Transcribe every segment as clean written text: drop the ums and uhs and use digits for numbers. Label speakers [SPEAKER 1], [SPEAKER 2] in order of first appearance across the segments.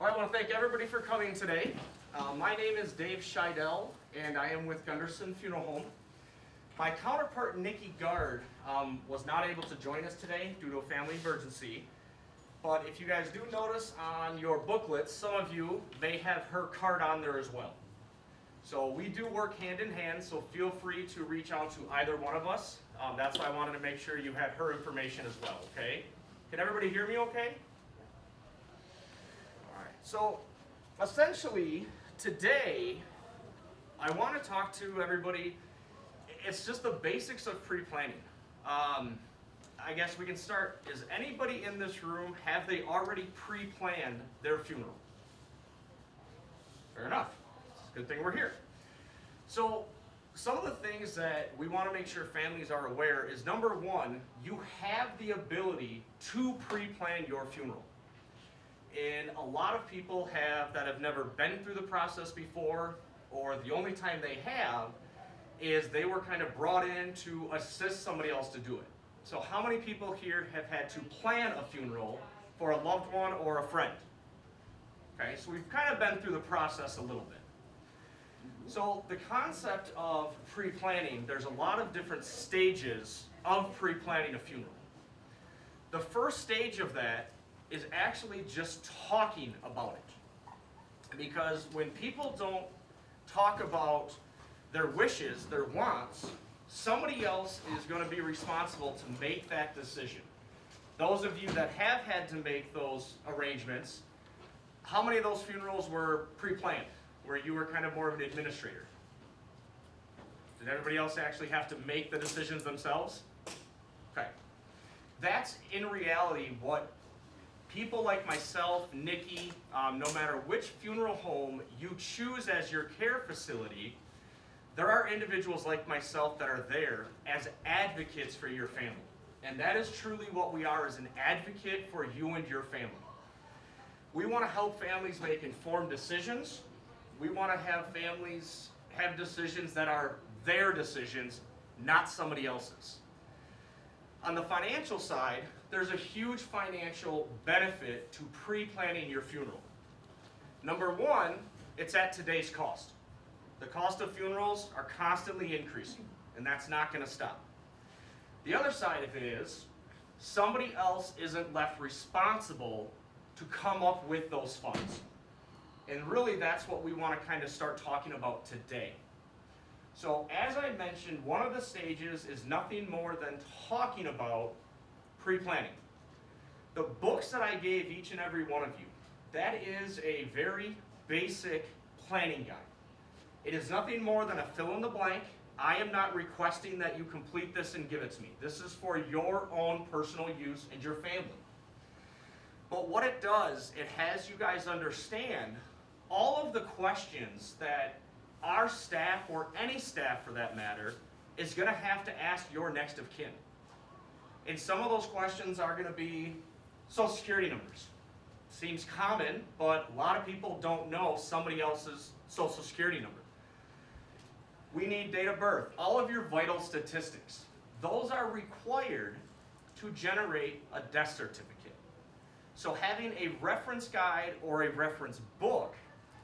[SPEAKER 1] Well, I want to thank everybody for coming today. My name is Dave Scheidel, and I am with Gunderson Funeral Home. My counterpart, Nikki Gard, was not able to join us today due to a family emergency. But if you guys do notice on your booklets, some of you may have her card on there as well. So we do work hand in hand, so feel free to reach out to either one of us. That's why I wanted to make sure you had her information as well, okay? Can everybody hear me okay? All right, so essentially today I want to talk to everybody. It's just the basics of pre-planning. I guess we can start. Is anybody in this room, have they already pre-planned their funeral? Fair enough. It's a good thing we're here. So some of the things that we want to make sure families are aware is, number one, you have the ability to pre-plan your funeral. And a lot of people that have never been through the process before, or the only time they have, is they were kind of brought in to assist somebody else to do it. So how many people here have had to plan a funeral for a loved one or a friend? Okay, so we've kind of been through the process a little bit. So the concept of pre-planning, there's a lot of different stages of pre-planning a funeral. The first stage of that is actually just talking about it. Because when people don't talk about their wishes, their wants, somebody else is going to be responsible to make that decision. Those of you that have had to make those arrangements, how many of those funerals were pre-planned, where you were kind of more of an administrator? Did everybody else actually have to make the decisions themselves? Okay. That's in reality what people like myself, Nikki, no matter which funeral home you choose as your care facility, there are individuals like myself that are there as advocates for your family. And that is truly what we are, as an advocate for you and your family. We want to help families make informed decisions. We want to have families have decisions that are their decisions, not somebody else's. On the financial side, there's a huge financial benefit to pre-planning your funeral. Number one, it's at today's cost. The cost of funerals are constantly increasing, and that's not going to stop. The other side of it is, somebody else isn't left responsible to come up with those funds. And really, that's what we want to kind of start talking about today. So as I mentioned, one of the stages is nothing more than talking about pre-planning. The books that I gave each and every one of you, that is a very basic planning guide. It is nothing more than a fill in the blank. I am not requesting that you complete this and give it to me. This is for your own personal use and your family. But what it does, it has you guys understand all of the questions that our staff, or any staff for that matter, is going to have to ask your next of kin. And some of those questions are going to be Social Security numbers. Seems common, but a lot of people don't know somebody else's Social Security number. We need date of birth, all of your vital statistics. Those are required to generate a death certificate. So having a reference guide or a reference book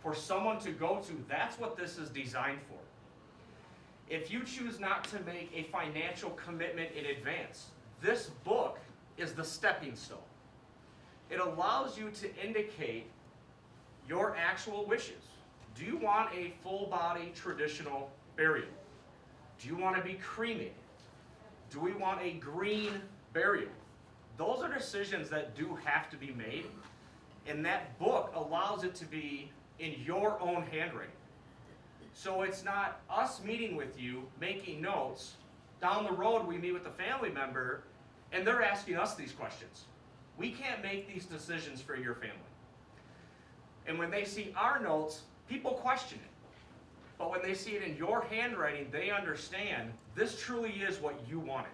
[SPEAKER 1] for someone to go to, that's what this is designed for. If you choose not to make a financial commitment in advance, this book is the stepping stone. It allows you to indicate your actual wishes. Do you want a full body traditional burial? Do you want to be cremated? Do we want a green burial? Those are decisions that do have to be made, and that book allows it to be in your own handwriting. So it's not us meeting with you, making notes. Down the road we meet with a family member, and they're asking us these questions. We can't make these decisions for your family. And when they see our notes, people question it. But when they see it in your handwriting, they understand this truly is what you wanted.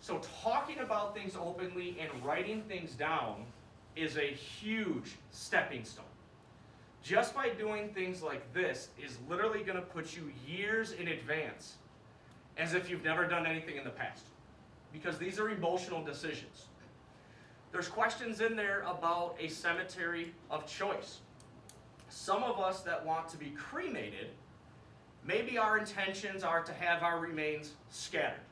[SPEAKER 1] So talking about things openly and writing things down is a huge stepping stone. Just by doing things like this is literally going to put you years in advance, as if you've never done anything in the past. Because these are emotional decisions. There's questions in there about a cemetery of choice. Some of us that want to be cremated, maybe our intentions are to have our remains scattered,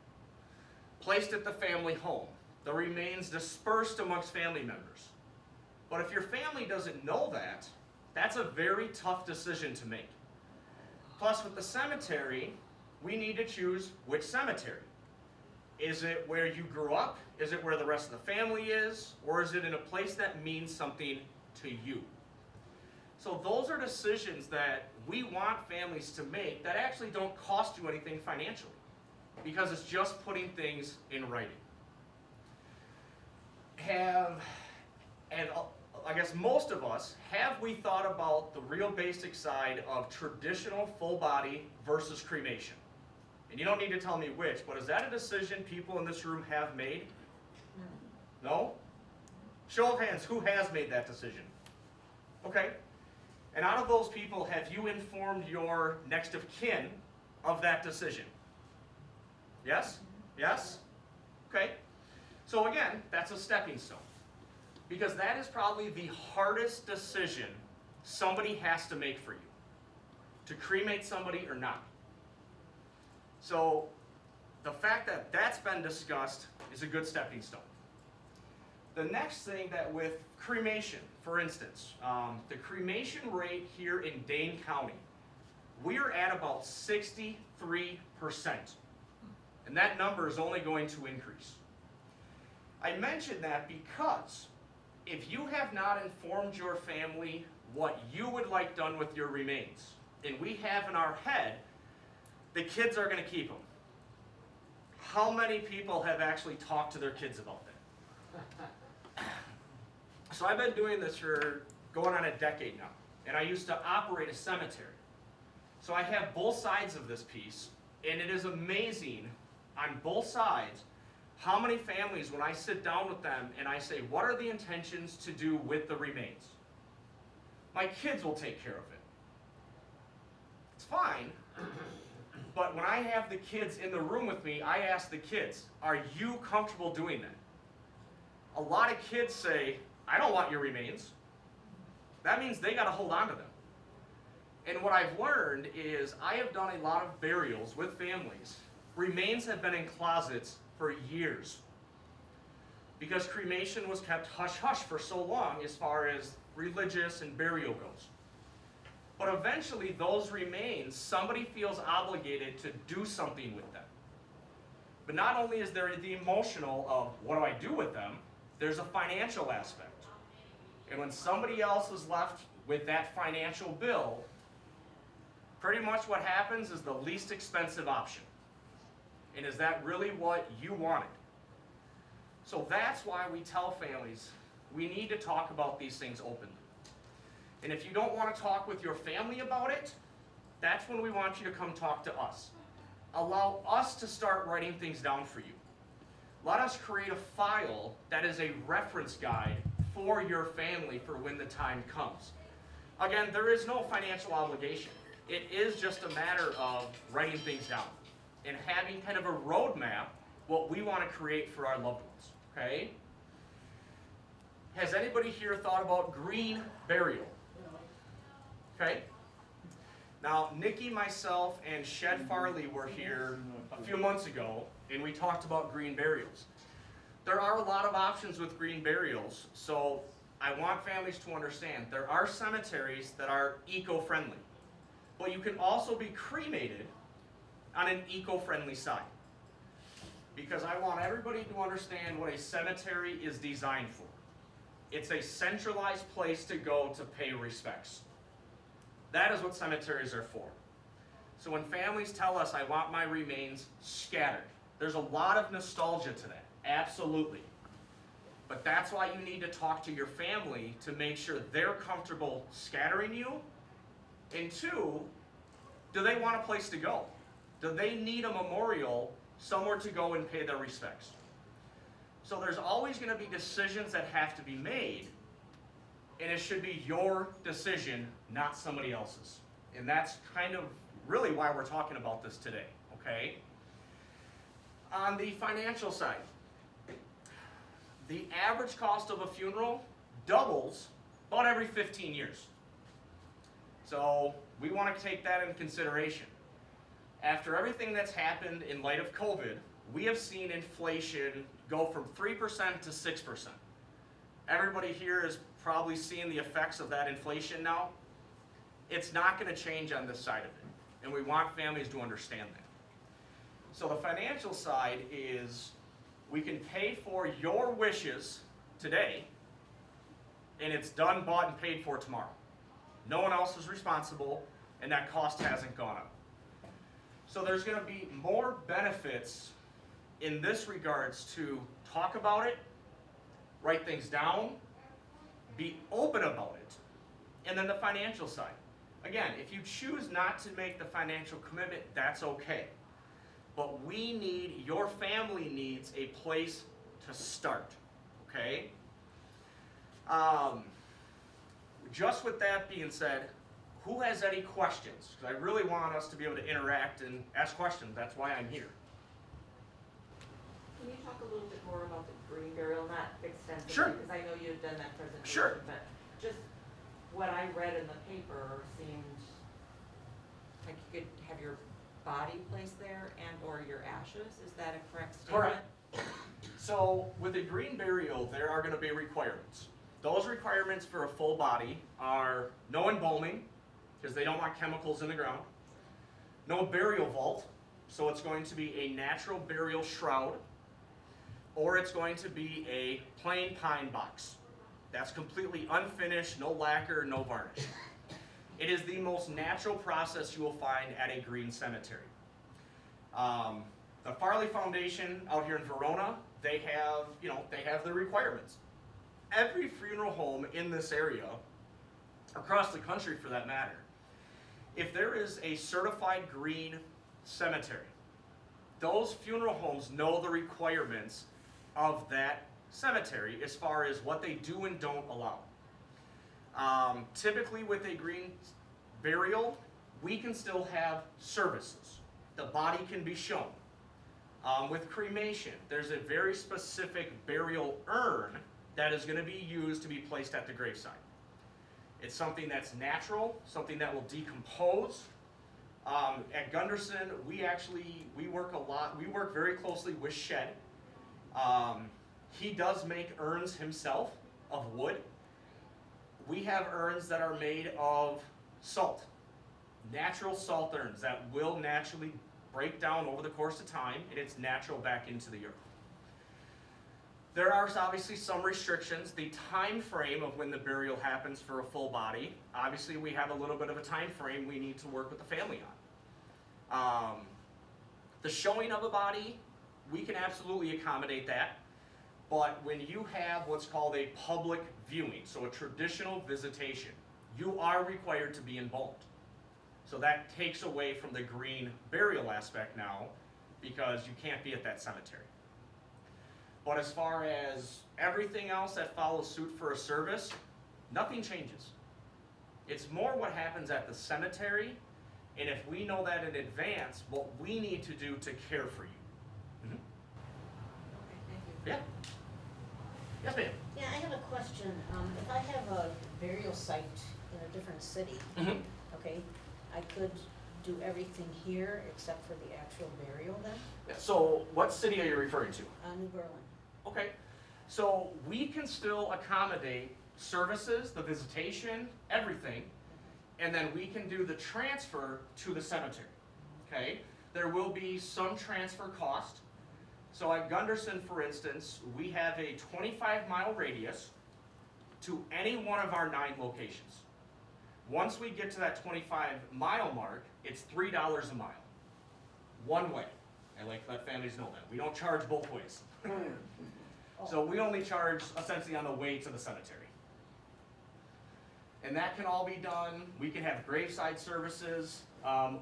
[SPEAKER 1] placed at the family home, the remains dispersed amongst family members. But if your family doesn't know that, that's a very tough decision to make. Plus, with the cemetery, we need to choose which cemetery. Is it where you grew up? Is it where the rest of the family is? Or is it in a place that means something to you? So those are decisions that we want families to make that actually don't cost you anything financially, because it's just putting things in writing. I guess most of us, have we thought about the real basic side of traditional full body versus cremation? And you don't need to tell me which, but is that a decision people in this room have made? No? Show of hands, who has made that decision? Okay. And out of those people, have you informed your next of kin of that decision? Yes? Yes? Okay. So again, that's a stepping stone. Because that is probably the hardest decision somebody has to make for you. To cremate somebody or not. So the fact that that's been discussed is a good stepping stone. The next thing that with cremation, for instance, the cremation rate here in Dane County, we are at about 63%. And that number is only going to increase. I mention that because if you have not informed your family what you would like done with your remains, and we have in our head, the kids are going to keep them. How many people have actually talked to their kids about that? So I've been doing this for going on a decade now, and I used to operate a cemetery. So I have both sides of this piece, and it is amazing on both sides how many families, when I sit down with them and I say, what are the intentions to do with the remains? My kids will take care of it. It's fine, but when I have the kids in the room with me, I ask the kids, are you comfortable doing that? A lot of kids say, I don't want your remains. That means they got to hold on to them. And what I've learned is I have done a lot of burials with families. Remains have been in closets for years because cremation was kept hush-hush for so long as far as religious and burial goes. But eventually those remains, somebody feels obligated to do something with them. But not only is there the emotional of what do I do with them, there's a financial aspect. And when somebody else is left with that financial bill, pretty much what happens is the least expensive option. And is that really what you wanted? So that's why we tell families we need to talk about these things openly. And if you don't want to talk with your family about it, that's when we want you to come talk to us. Allow us to start writing things down for you. Let us create a file that is a reference guide for your family for when the time comes. Again, there is no financial obligation. It is just a matter of writing things down and having kind of a roadmap what we want to create for our loved ones, okay? Has anybody here thought about green burial? Okay? Now, Nikki, myself, and Shed Farley were here a few months ago, and we talked about green burials. There are a lot of options with green burials, so I want families to understand there are cemeteries that are eco-friendly, but you can also be cremated on an eco-friendly side. Because I want everybody to understand what a cemetery is designed for. It's a centralized place to go to pay respects. That is what cemeteries are for. So when families tell us, I want my remains scattered, there's a lot of nostalgia to that, absolutely. But that's why you need to talk to your family to make sure they're comfortable scattering you. And two, do they want a place to go? Do they need a memorial somewhere to go and pay their respects? So there's always going to be decisions that have to be made, and it should be your decision, not somebody else's. And that's kind of really why we're talking about this today, okay? On the financial side, the average cost of a funeral doubles about every 15 years. So we want to take that into consideration. After everything that's happened in light of COVID, we have seen inflation go from 3% to 6%. Everybody here is probably seeing the effects of that inflation now. It's not going to change on this side of it, and we want families to understand that. So the financial side is we can pay for your wishes today, and it's done, bought, and paid for tomorrow. No one else is responsible, and that cost hasn't gone up. So there's going to be more benefits in this regards to talk about it, write things down, be open about it, and then the financial side. Again, if you choose not to make the financial commitment, that's okay. But we need, your family needs a place to start, okay? Just with that being said, who has any questions? Because I really want us to be able to interact and ask questions. That's why I'm here.
[SPEAKER 2] Can you talk a little bit more about the green burial, not extensively,
[SPEAKER 1] Sure.
[SPEAKER 2] because I know you've done that presentation,
[SPEAKER 1] Sure.
[SPEAKER 2] but just what I read in the paper seemed like you could have your body placed there and or your ashes. Is that a correct statement?
[SPEAKER 1] Correct. So with a green burial, there are going to be requirements. Those requirements for a full body are no embalming, because they don't want chemicals in the ground. No burial vault, so it's going to be a natural burial shroud, or it's going to be a plain pine box. That's completely unfinished, no lacquer, no varnish. It is the most natural process you will find at a green cemetery. The Farley Foundation out here in Verona, they have the requirements. Every funeral home in this area, across the country for that matter, if there is a certified green cemetery, those funeral homes know the requirements of that cemetery as far as what they do and don't allow. Typically with a green burial, we can still have services. The body can be shown. With cremation, there's a very specific burial urn that is going to be used to be placed at the graveside. It's something that's natural, something that will decompose. At Gunderson, we work very closely with Shed. He does make urns himself of wood. We have urns that are made of salt, natural salt urns that will naturally break down over the course of time, and it's natural back into the earth. There are obviously some restrictions. The time frame of when the burial happens for a full body, obviously we have a little bit of a time frame we need to work with the family on. The showing of a body, we can absolutely accommodate that. But when you have what's called a public viewing, so a traditional visitation, you are required to be embalmed. So that takes away from the green burial aspect now, because you can't be at that cemetery. But as far as everything else that follows suit for a service, nothing changes. It's more what happens at the cemetery, and if we know that in advance, what we need to do to care for you. Mm-hmm.
[SPEAKER 2] Okay, thank you.
[SPEAKER 1] Yeah. Yes, ma'am.
[SPEAKER 3] Yeah, I have a question. If I have a burial site in a different city,
[SPEAKER 1] Mm-hmm.
[SPEAKER 3] okay, I could do everything here except for the actual burial then?
[SPEAKER 1] So what city are you referring to?
[SPEAKER 3] New Berlin.
[SPEAKER 1] Okay, so we can still accommodate services, the visitation, everything, and then we can do the transfer to the cemetery, okay? There will be some transfer cost. So at Gunderson, for instance, we have a 25-mile radius to any one of our 9 locations. Once we get to that 25-mile mark, it's $3 a mile, one way. I like to let families know that. We don't charge both ways. So we only charge essentially on the way to the cemetery. And that can all be done. We can have graveside services,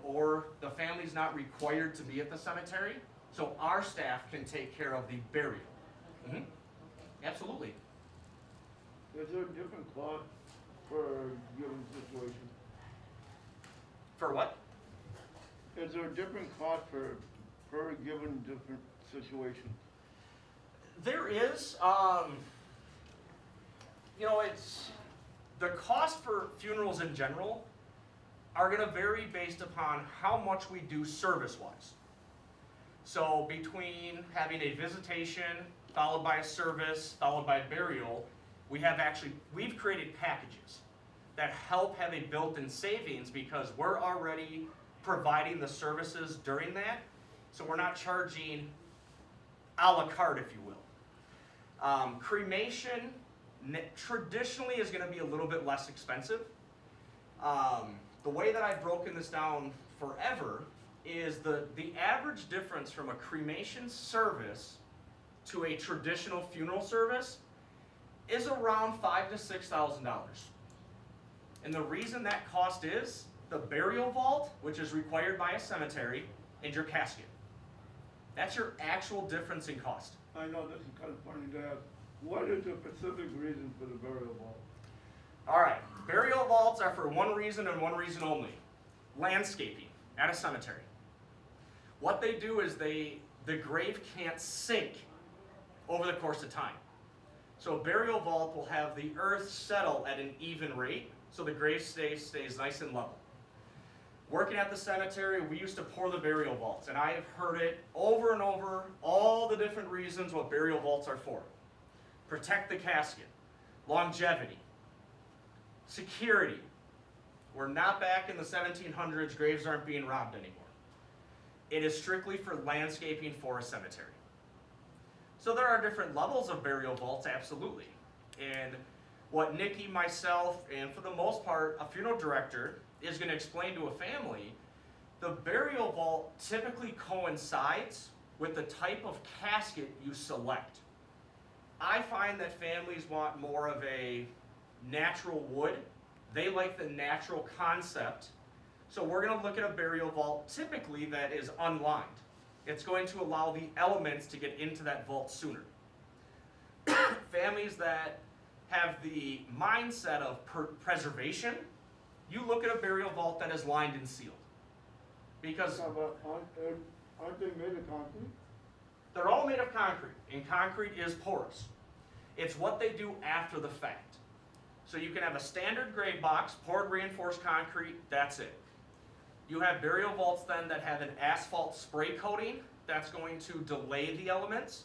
[SPEAKER 1] or the family's not required to be at the cemetery, so our staff can take care of the burial.
[SPEAKER 3] Okay.
[SPEAKER 1] Mhm.
[SPEAKER 3] Okay.
[SPEAKER 1] Absolutely.
[SPEAKER 4] Is there a different cost for a given situation?
[SPEAKER 1] For what?
[SPEAKER 4] Is there a different cost for per given different situation?
[SPEAKER 1] There is, it's, the cost for funerals in general are gonna vary based upon how much we do service-wise. So between having a visitation, followed by a service, followed by burial, we've created packages that help have a built-in savings because we're already providing the services during that, so we're not charging a la carte, if you will. Cremation traditionally is going to be a little bit less expensive. The way that I've broken this down forever is the average difference from a cremation service to a traditional funeral service is around $5,000 to $6,000. And the reason that cost is the burial vault, which is required by a cemetery, and your casket. That's your actual difference in cost.
[SPEAKER 4] I know this is kind of funny to ask. What is the specific reason for the burial vault?
[SPEAKER 1] All right, burial vaults are for one reason and one reason only: landscaping at a cemetery. What they do is the grave can't sink over the course of time. So a burial vault will have the earth settle at an even rate, so the grave stays nice and level. Working at the cemetery, we used to pour the burial vaults, and I have heard it over and over, all the different reasons what burial vaults are for. Protect the casket, longevity, security. We're not back in the 1700s, graves aren't being robbed anymore. It is strictly for landscaping for a cemetery. So there are different levels of burial vaults, absolutely. And what Nikki, myself, and for the most part, a funeral director is going to explain to a family, the burial vault typically coincides with the type of casket you select. I find that families want more of a natural wood. They like the natural concept. So we're going to look at a burial vault typically that is unlined. It's going to allow the elements to get into that vault sooner. Families that have the mindset of preservation, you look at a burial vault that is lined and sealed. Because
[SPEAKER 4] Aren't they made of concrete?
[SPEAKER 1] they're all made of concrete, and concrete is porous. It's what they do after the fact. So you can have a standard grave box, poured reinforced concrete, that's it. You have burial vaults then that have an asphalt spray coating that's going to delay the elements.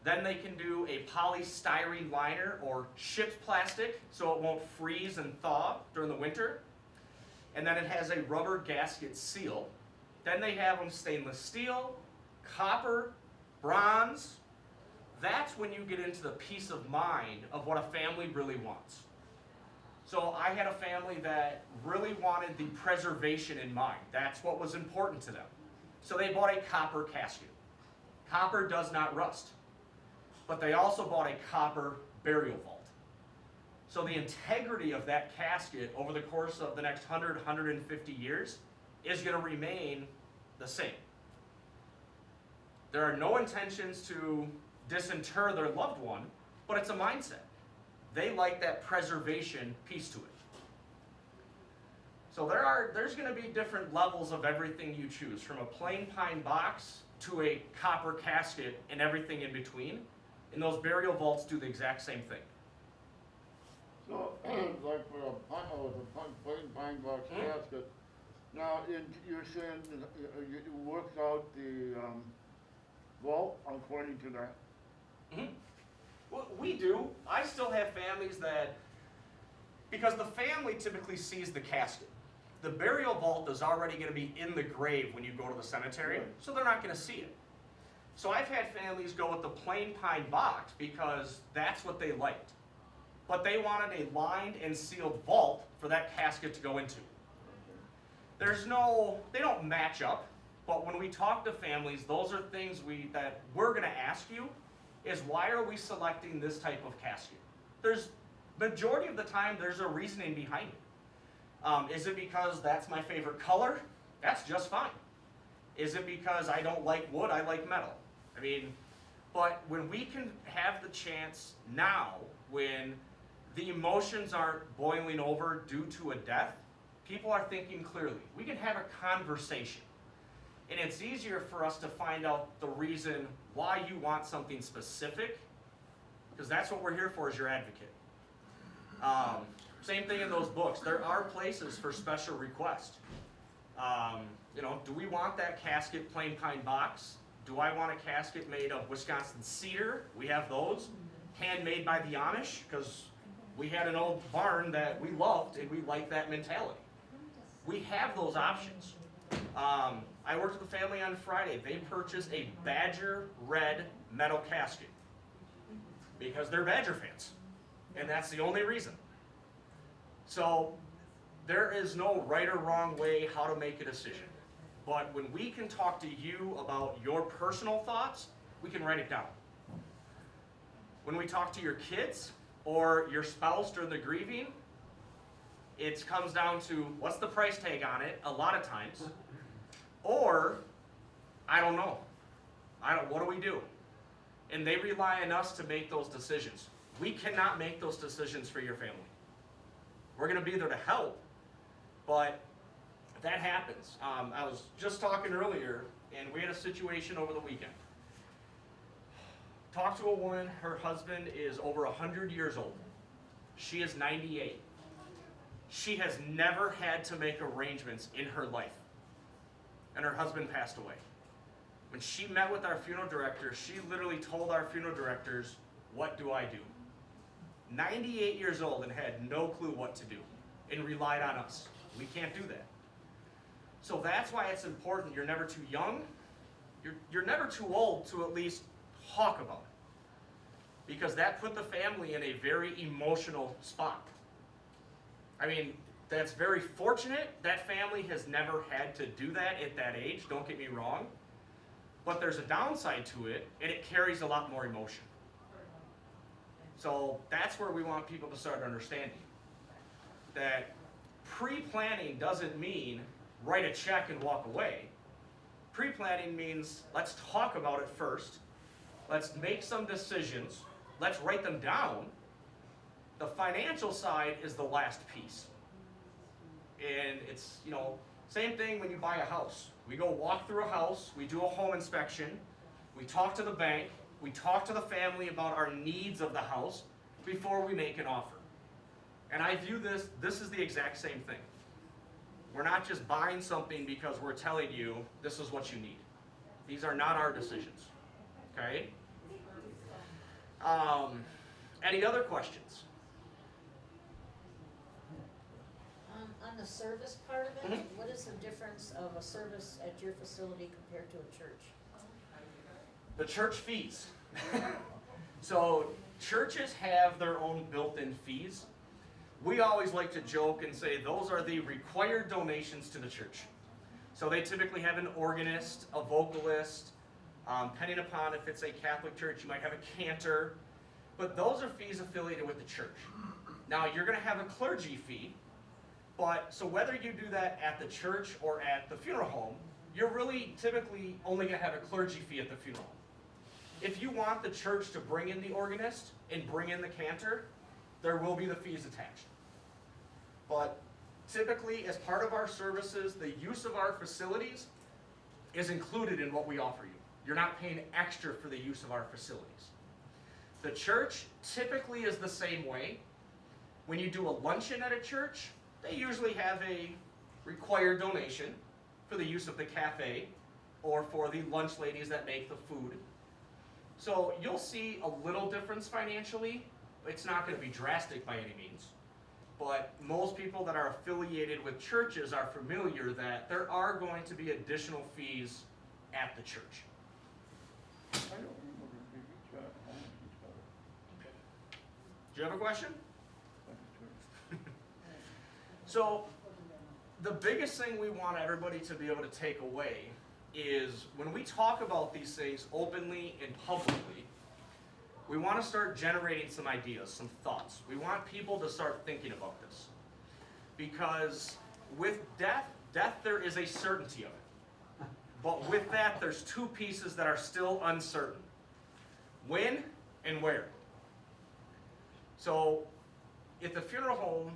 [SPEAKER 1] Then they can do a polystyrene liner or ship's plastic so it won't freeze and thaw during the winter. And then it has a rubber gasket seal. Then they have them stainless steel, copper, bronze. That's when you get into the peace of mind of what a family really wants. So I had a family that really wanted the preservation in mind. That's what was important to them. So they bought a copper casket. Copper does not rust. But they also bought a copper burial vault. So the integrity of that casket over the course of the next 100, 150 years is going to remain the same. There are no intentions to disinter their loved one, but it's a mindset. They like that preservation piece to it. So there's going to be different levels of everything you choose, from a plain pine box to a copper casket and everything in between. And those burial vaults do the exact same thing.
[SPEAKER 4] So, like for a plain pine box casket, now you're saying it works out the vault according to that?
[SPEAKER 1] Mm-hmm. Well, we do. I still have families that, because the family typically sees the casket. The burial vault is already going to be in the grave when you go to the cemetery,
[SPEAKER 4] Right.
[SPEAKER 1] so they're not going to see it. So I've had families go with the plain pine box because that's what they liked. But they wanted a lined and sealed vault for that casket to go into. They don't match up, but when we talk to families, those are things that we're going to ask you is, why are we selecting this type of casket? Majority of the time, there's a reasoning behind it. Is it because that's my favorite color? That's just fine. Is it because I don't like wood, I like metal? But when we can have the chance now, when the emotions aren't boiling over due to a death, people are thinking clearly. We can have a conversation. And it's easier for us to find out the reason why you want something specific, because that's what we're here for, is your advocate. Same thing in those books. There are places for special requests. You know, do we want that casket plain pine box? Do I want a casket made of Wisconsin cedar? We have those. Handmade by the Amish, because we had an old barn that we loved and we liked that mentality. We have those options. I worked with a family on Friday. They purchased a Badger red metal casket because they're Badger fans. And that's the only reason. So there is no right or wrong way how to make a decision. But when we can talk to you about your personal thoughts, we can write it down. When we talk to your kids or your spouse during the grieving, it comes down to what's the price tag on it a lot of times. Or, I don't know. What do we do? And they rely on us to make those decisions. We cannot make those decisions for your family. We're going to be there to help, but that happens. I was just talking earlier, and we had a situation over the weekend. Talked to a woman, her husband is over 100 years old. She is 98. She has never had to make arrangements in her life. And her husband passed away. When she met with our funeral director, she literally told our funeral directors, what do I do? 98 years old and had no clue what to do and relied on us. We can't do that. So that's why it's important. You're never too young. You're never too old to at least talk about it. Because that put the family in a very emotional spot. I mean, that's very fortunate. That family has never had to do that at that age, don't get me wrong. But there's a downside to it, and it carries a lot more emotion. So that's where we want people to start understanding that pre-planning doesn't mean write a check and walk away. Pre-planning means let's talk about it first. Let's make some decisions. Let's write them down. The financial side is the last piece. And it's, you know, same thing when you buy a house. We go walk through a house, we do a home inspection, we talk to the bank, we talk to the family about our needs of the house before we make an offer. And I view this is the exact same thing. We're not just buying something because we're telling you this is what you need. These are not our decisions, okay? Any other questions?
[SPEAKER 3] On the service part of it,
[SPEAKER 1] Mhm.
[SPEAKER 3] what is the difference of a service at your facility compared to a church?
[SPEAKER 1] The church fees. So churches have their own built-in fees. We always like to joke and say those are the required donations to the church. So they typically have an organist, a vocalist, depending upon if it's a Catholic church, you might have a cantor, but those are fees affiliated with the church. Now you're going to have a clergy fee, but so whether you do that at the church or at the funeral home, you're really typically only going to have a clergy fee at the funeral home. If you want the church to bring in the organist and bring in the cantor, there will be the fees attached. But typically, as part of our services, the use of our facilities is included in what we offer you. You're not paying extra for the use of our facilities. The church typically is the same way. When you do a luncheon at a church, they usually have a required donation for the use of the cafe or for the lunch ladies that make the food. So you'll see a little difference financially. It's not going to be drastic by any means. But most people that are affiliated with churches are familiar that there are going to be additional fees at the church.
[SPEAKER 4] I don't remember the each how much each other.
[SPEAKER 1] Do you have a question?
[SPEAKER 4] Like a church.
[SPEAKER 1] So the biggest thing we want everybody to be able to take away is when we talk about these things openly and publicly, we want to start generating some ideas, some thoughts. We want people to start thinking about this. Because with death there is a certainty of it. But with that, there's two pieces that are still uncertain. When and where. So at the funeral home,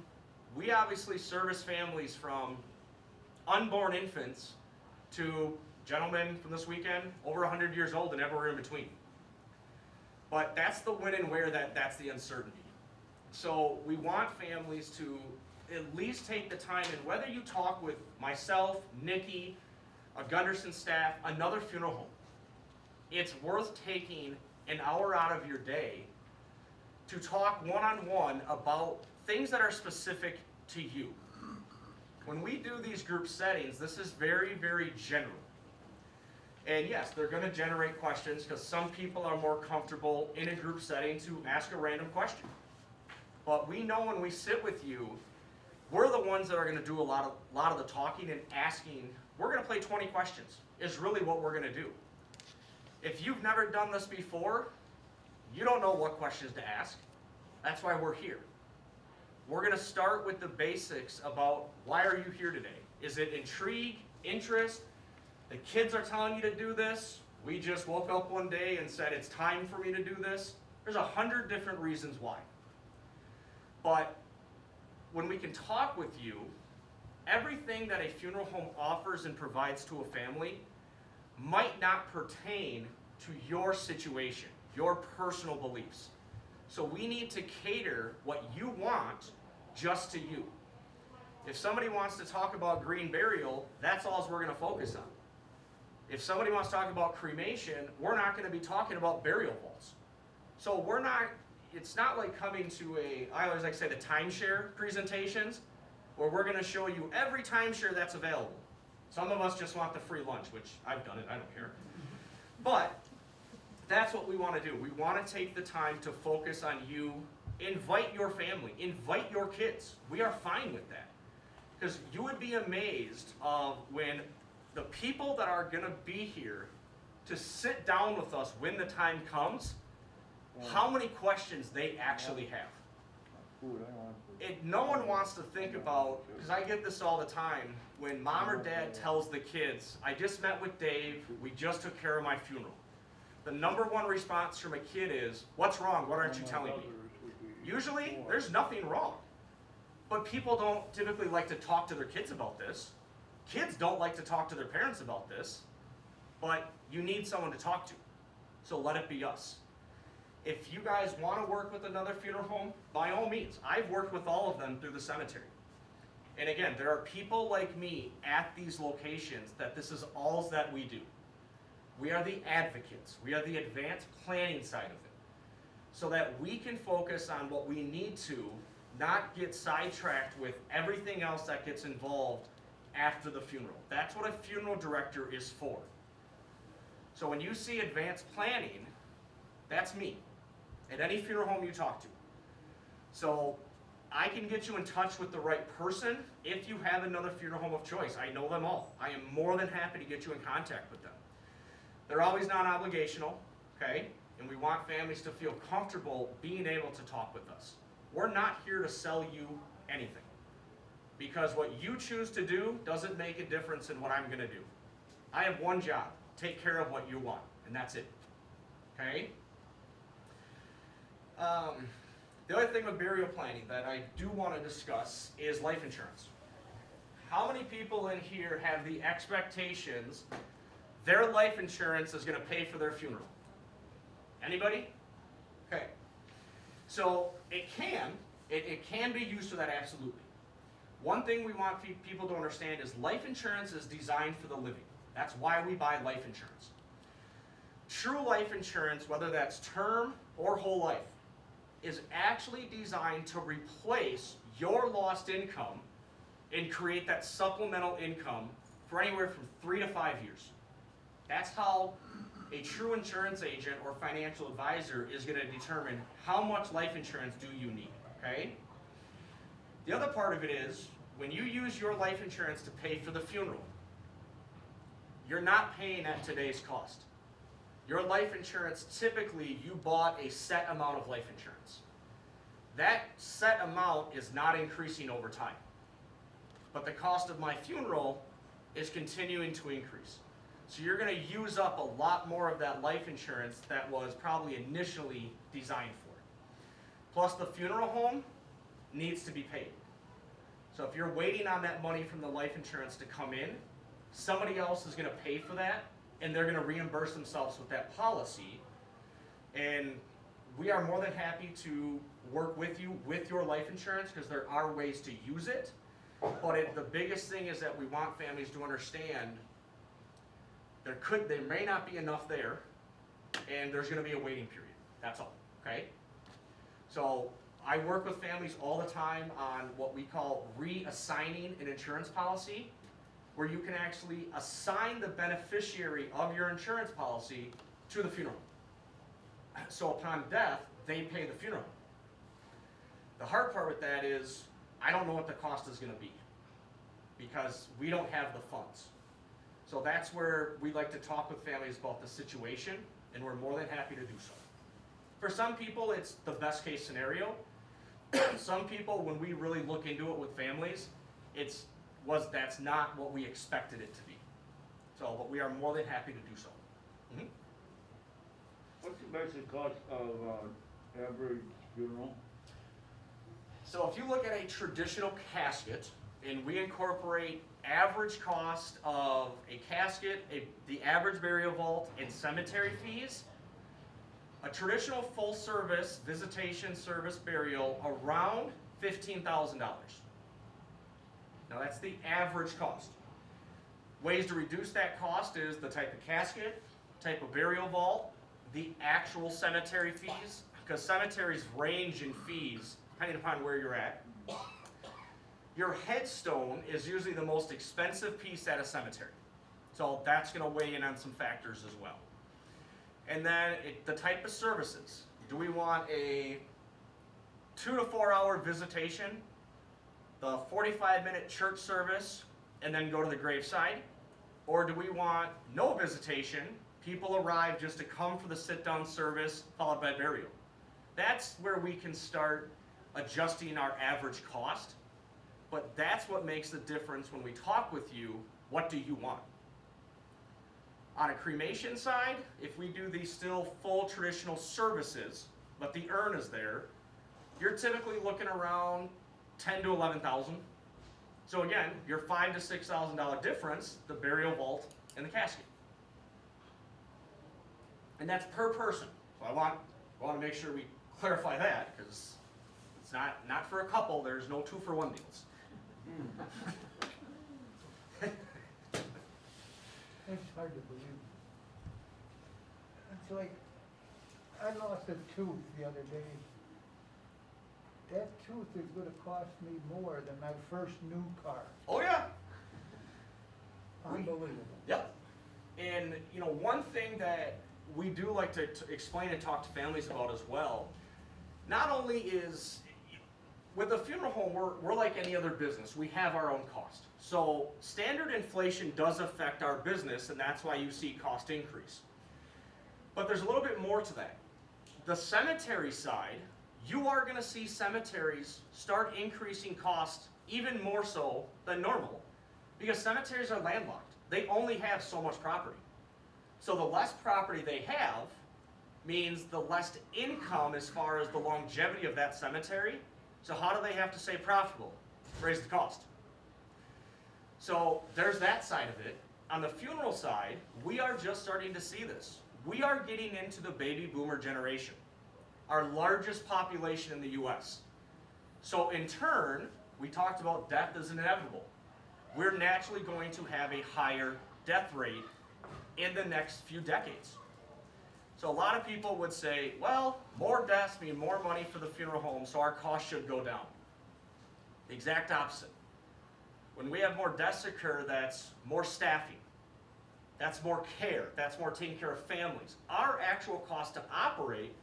[SPEAKER 1] we obviously service families from unborn infants to Gentleman from this weekend, over 100 years old and everywhere in between. But that's the when and where, that's the uncertainty. So we want families to at least take the time, and whether you talk with myself, Nikki, a Gunderson staff, another funeral home, it's worth taking an hour out of your day to talk one-on-one about things that are specific to you. When we do these group settings, this is very, very general. And yes, they're going to generate questions because some people are more comfortable in a group setting to ask a random question. But we know when we sit with you, we're the ones that are going to do a lot of the talking and asking. We're going to play 20 questions is really what we're going to do. If you've never done this before, you don't know what questions to ask. That's why we're here. We're going to start with the basics about why are you here today? Is it intrigue, interest? The kids are telling you to do this. We just woke up one day and said it's time for me to do this. There's 100 different reasons why. But when we can talk with you, everything that a funeral home offers and provides to a family might not pertain to your situation, your personal beliefs. So we need to cater what you want just to you. If somebody wants to talk about green burial, that's all we're going to focus on. If somebody wants to talk about cremation, we're not going to be talking about burial vaults. So it's not like coming to I always like to say the timeshare presentations, where we're going to show you every timeshare that's available. Some of us just want the free lunch, which I've done it, I don't care. But that's what we want to do. We want to take the time to focus on you. Invite your family, invite your kids. We are fine with that. Because you would be amazed of when the people that are going to be here to sit down with us when the time comes, how many questions they actually have. No one wants to think about, because I get this all the time, when mom or dad tells the kids, I just met with Dave, we just took care of my funeral. The number one response from a kid is, what's wrong? What aren't you telling me? Usually, there's nothing wrong. But people don't typically like to talk to their kids about this. Kids don't like to talk to their parents about this. But you need someone to talk to. So let it be us. If you guys want to work with another funeral home, by all means. I've worked with all of them through the cemetery. And again, there are people like me at these locations that this is all that we do. We are the advocates. We are the advanced planning side of it. So that we can focus on what we need to, not get sidetracked with everything else that gets involved after the funeral. That's what a funeral director is for. So when you see advanced planning, that's me at any funeral home you talk to. So I can get you in touch with the right person if you have another funeral home of choice. I know them all. I am more than happy to get you in contact with them. They're always non-obligational, okay? And we want families to feel comfortable being able to talk with us. We're not here to sell you anything. Because what you choose to do doesn't make a difference in what I'm going to do. I have one job, take care of what you want, and that's it. Okay? The other thing with burial planning that I do want to discuss is life insurance. How many people in here have the expectations their life insurance is going to pay for their funeral? Anybody? Okay. So it can be used for that, absolutely. One thing we want people to understand is life insurance is designed for the living. That's why we buy life insurance. True life insurance, whether that's term or whole life, is actually designed to replace your lost income and create that supplemental income for anywhere from 3 to 5 years. That's how a true insurance agent or financial advisor is going to determine how much life insurance do you need, okay? The other part of it is, when you use your life insurance to pay for the funeral, you're not paying at today's cost. Your life insurance, typically, you bought a set amount of life insurance. That set amount is not increasing over time. But the cost of my funeral is continuing to increase. So you're going to use up a lot more of that life insurance that was probably initially designed for it. Plus the funeral home needs to be paid. So if you're waiting on that money from the life insurance to come in, somebody else is gonna pay for that, and they're gonna reimburse themselves with that policy. And we are more than happy to work with you with your life insurance, because there are ways to use it. But the biggest thing is that we want families to understand there may not be enough there, and there's gonna be a waiting period, that's all, okay? So I work with families all the time on what we call reassigning an insurance policy, where you can actually assign the beneficiary of your insurance policy to the funeral. So upon death, they pay the funeral. The hard part with that is, I don't know what the cost is gonna be, because we don't have the funds. So that's where we like to talk with families about the situation, and we're more than happy to do so. For some people, it's the best case scenario. Some people, when we really look into it with families, that's not what we expected it to be. So, but we are more than happy to do so. Mhm.
[SPEAKER 4] What's the basic cost of average funeral?
[SPEAKER 1] So if you look at a traditional casket, and we incorporate average cost of a casket, the average burial vault, and cemetery fees, a traditional full service visitation service burial around $15,000. Now that's the average cost. Ways to reduce that cost is the type of casket, type of burial vault, the actual cemetery fees, because cemeteries range in fees depending upon where you're at. Your headstone is usually the most expensive piece at a cemetery. So that's going to weigh in on some factors as well. And then the type of services. Do we want a 2 to 4 hour visitation, the 45-minute church service, and then go to the graveside? Or do we want no visitation, people arrive just to come for the sit-down service followed by burial? That's where we can start adjusting our average cost. But that's what makes the difference when we talk with you. What do you want? On a cremation side, if we do these still full traditional services, but the urn is there, you're typically looking around $10,000 to $11,000. So again, your $5,000 to $6,000 difference, the burial vault and the casket. And that's per person. So I want to make sure we clarify that, because it's not for a couple. There's no 2-for-1 deals.
[SPEAKER 5] It's hard to believe. It's like, I lost a tooth the other day. That tooth is gonna cost me more than my first new car.
[SPEAKER 1] Oh yeah.
[SPEAKER 5] Unbelievable.
[SPEAKER 1] Yep. And one thing that we do like to explain and talk to families about as well, not only is, with a funeral home, we're like any other business. We have our own cost. So standard inflation does affect our business, and that's why you see cost increase. But there's a little bit more to that. The cemetery side, you are going to see cemeteries start increasing costs even more so than normal, because cemeteries are landlocked. They only have so much property. So the less property they have means the less income as far as the longevity of that cemetery. So how do they have to stay profitable? Raise the cost. So there's that side of it. On the funeral side, we are just starting to see this. We are getting into the baby boomer generation, our largest population in the US. So in turn, we talked about death is inevitable. We're naturally going to have a higher death rate in the next few decades. So a lot of people would say, well, more deaths mean more money for the funeral home, so our costs should go down. The exact opposite. When we have more deaths occur, that's more staffing. That's more care. That's more taking care of families. Our actual cost to operate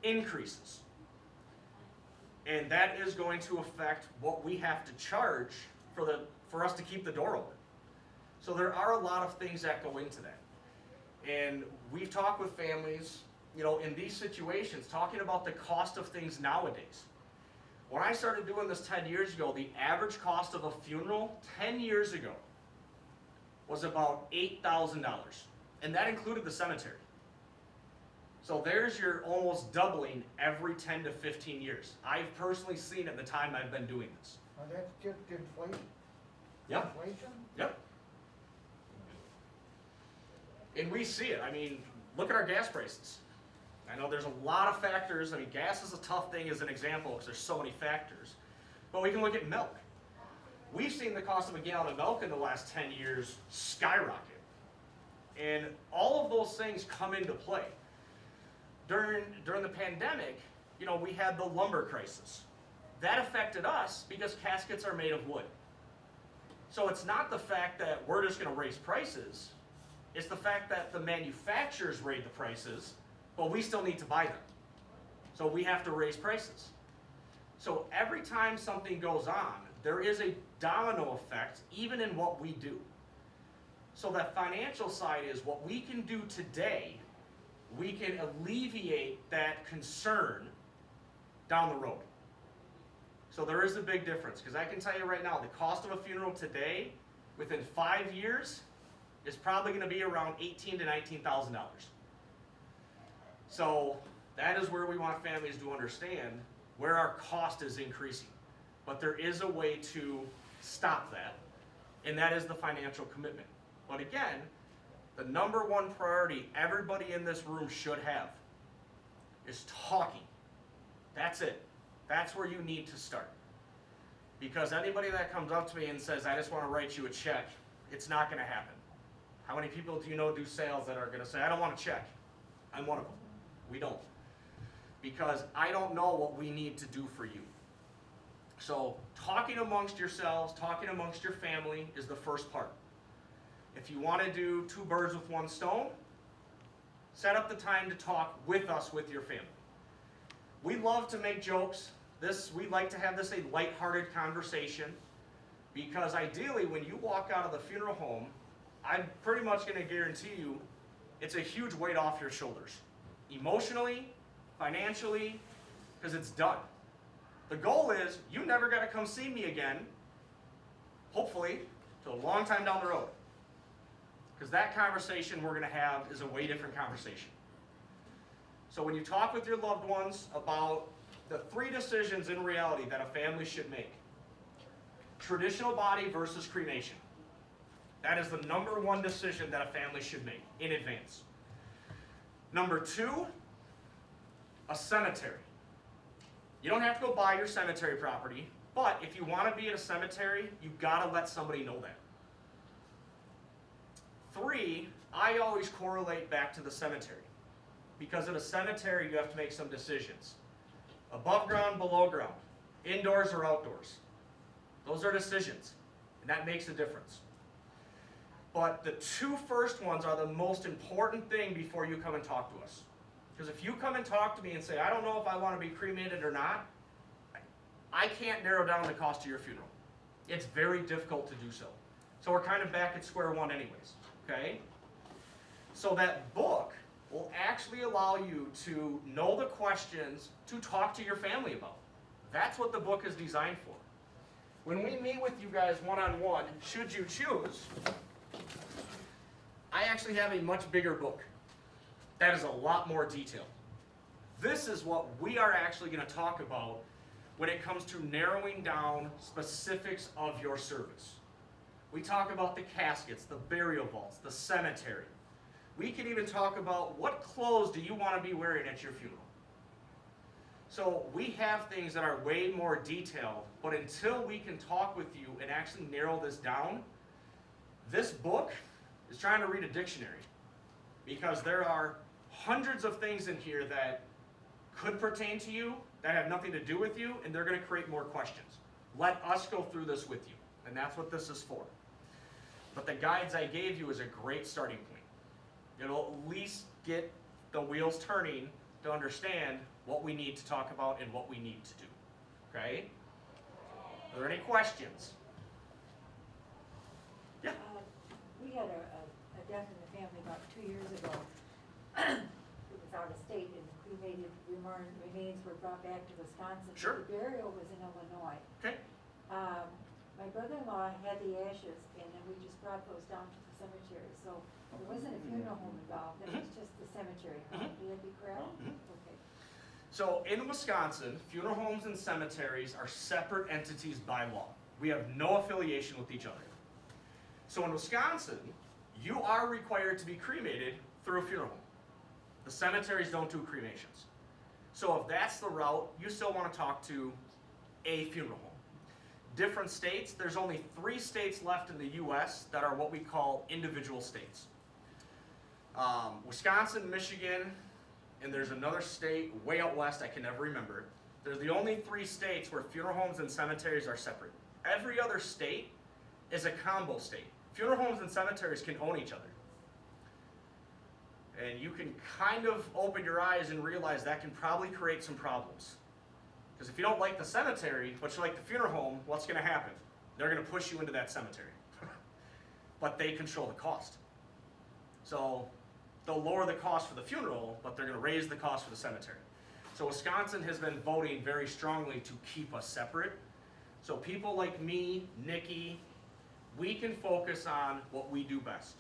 [SPEAKER 1] increases. And that is going to affect what we have to charge for us to keep the door open. So there are a lot of things that go into that. And we've talked with families, in these situations, talking about the cost of things nowadays. When I started doing this 10 years ago, the average cost of a funeral 10 years ago was about $8,000. And that included the cemetery. So there's your almost doubling every 10 to 15 years. I've personally seen it the time I've been doing this.
[SPEAKER 5] Now that's just inflation?
[SPEAKER 1] Yep.
[SPEAKER 5] Inflation?
[SPEAKER 1] Yep. And we see it. I mean, look at our gas prices. I know there's a lot of factors. I mean, gas is a tough thing as an example because there's so many factors. But we can look at milk. We've seen the cost of a gallon of milk in the last 10 years skyrocket. And all of those things come into play. During the pandemic, you know, we had the lumber crisis. That affected us because caskets are made of wood. So it's not the fact that we're just going to raise prices. It's the fact that the manufacturers raise the prices, but we still need to buy them. So we have to raise prices. So every time something goes on, there is a domino effect even in what we do. So that financial side is what we can do today, we can alleviate that concern down the road. So there is a big difference, because I can tell you right now, the cost of a funeral today, within 5 years, is probably going to be around $18,000 to $19,000. So that is where we want families to understand where our cost is increasing. But there is a way to stop that, and that is the financial commitment. But again, the number one priority everybody in this room should have is talking. That's it. That's where you need to start. Because anybody that comes up to me and says, I just want to write you a check, it's not going to happen. How many people do you know do sales that are going to say, I don't want a check? I'm one of them. We don't. Because I don't know what we need to do for you. So talking amongst yourselves, talking amongst your family is the first part. If you want to do 2 birds with 1 stone, set up the time to talk with us, with your family. We love to make jokes. We like to have this a lighthearted conversation, because ideally when you walk out of the funeral home, I'm pretty much going to guarantee you it's a huge weight off your shoulders. Emotionally, financially, because it's done. The goal is you never got to come see me again, hopefully, till a long time down the road. Because that conversation we're going to have is a way different conversation. So when you talk with your loved ones about the 3 decisions in reality that a family should make: traditional body versus cremation. That is the number 1 decision that a family should make in advance. Number 2, a cemetery. You don't have to go buy your cemetery property, but if you want to be at a cemetery, you've got to let somebody know that. 3, I always correlate back to the cemetery. Because at a cemetery, you have to make some decisions. Above ground, below ground, indoors or outdoors. Those are decisions, and that makes a difference. But the 2 first ones are the most important thing before you come and talk to us. Because if you come and talk to me and say, I don't know if I want to be cremated or not, I can't narrow down the cost of your funeral. It's very difficult to do so. So we're kind of back at square one anyways, okay? So that book will actually allow you to know the questions to talk to your family about. That's what the book is designed for. When we meet with you guys one-on-one, should you choose, I actually have a much bigger book that is a lot more detailed. This is what we are actually going to talk about when it comes to narrowing down specifics of your service. We talk about the caskets, the burial vaults, the cemetery. We can even talk about what clothes do you want to be wearing at your funeral. So we have things that are way more detailed, but until we can talk with you and actually narrow this down, this book is trying to read a dictionary, because there are hundreds of things in here that could pertain to you, that have nothing to do with you, and they're going to create more questions. Let us go through this with you, and that's what this is for. But the guides I gave you is a great starting point. It'll at least get the wheels turning to understand what we need to talk about and what we need to do. Okay? Are there any questions? Yeah.
[SPEAKER 6] We had a death in the family about 2 years ago. It was out of state, and the cremated remains were brought back to Wisconsin.
[SPEAKER 1] Sure.
[SPEAKER 6] The burial was in Illinois.
[SPEAKER 1] Okay.
[SPEAKER 6] My brother-in-law had the ashes, and then we just brought those down to the cemetery. So there wasn't a funeral home involved, it was just the cemetery. Would that be correct? Okay.
[SPEAKER 1] So in Wisconsin, funeral homes and cemeteries are separate entities by law. We have no affiliation with each other. So in Wisconsin, you are required to be cremated through a funeral home. The cemeteries don't do cremations. So if that's the route, you still want to talk to a funeral home. Different states, there's only 3 states left in the US that are what we call individual states. Wisconsin, Michigan, and there's another state way out west I can never remember. They're the only 3 states where funeral homes and cemeteries are separate. Every other state is a combo state. Funeral homes and cemeteries can own each other. And you can kind of open your eyes and realize that can probably create some problems. Because if you don't like the cemetery, but you like the funeral home, what's going to happen? They're going to push you into that cemetery. But they control the cost. So they'll lower the cost for the funeral, but they're going to raise the cost for the cemetery. So Wisconsin has been voting very strongly to keep us separate. So people like me, Nikki, we can focus on what we do best,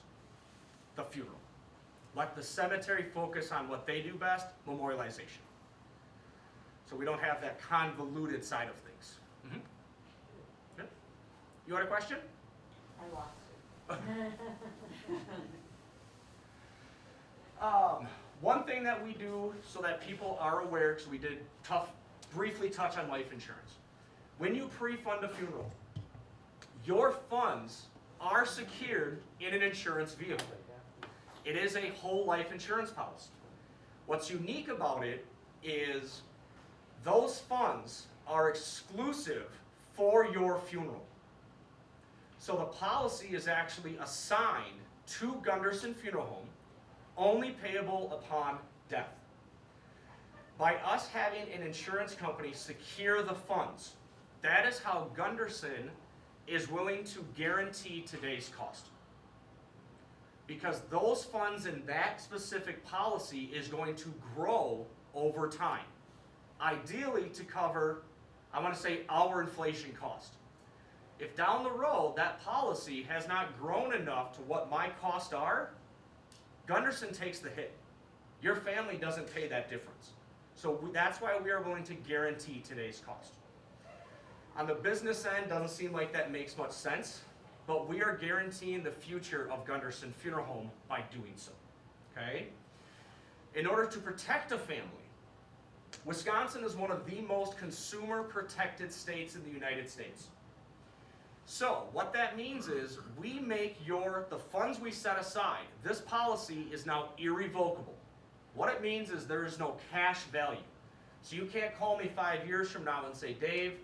[SPEAKER 1] the funeral. Let the cemetery focus on what they do best, memorialization. So we don't have that convoluted side of things. Mm-hmm. Good. You had a question?
[SPEAKER 2] I lost it.
[SPEAKER 1] One thing that we do so that people are aware, because we did briefly touch on life insurance. When you pre-fund a funeral, your funds are secured in an insurance vehicle. It is a whole life insurance policy. What's unique about it is those funds are exclusive for your funeral. So the policy is actually assigned to Gunderson Funeral Home, only payable upon death. By us having an insurance company secure the funds, that is how Gunderson is willing to guarantee today's cost. Because those funds in that specific policy is going to grow over time. Ideally to cover, I want to say, our inflation cost. If down the road that policy has not grown enough to what my costs are, Gunderson takes the hit. Your family doesn't pay that difference. So that's why we are willing to guarantee today's cost. On the business end, doesn't seem like that makes much sense, but we are guaranteeing the future of Gunderson Funeral Home by doing so, okay? In order to protect a family, Wisconsin is one of the most consumer protected states in the United States. So what that means is we make the funds we set aside, this policy is now irrevocable. What it means is there is no cash value. So you can't call me 5 years from now and say, Dave,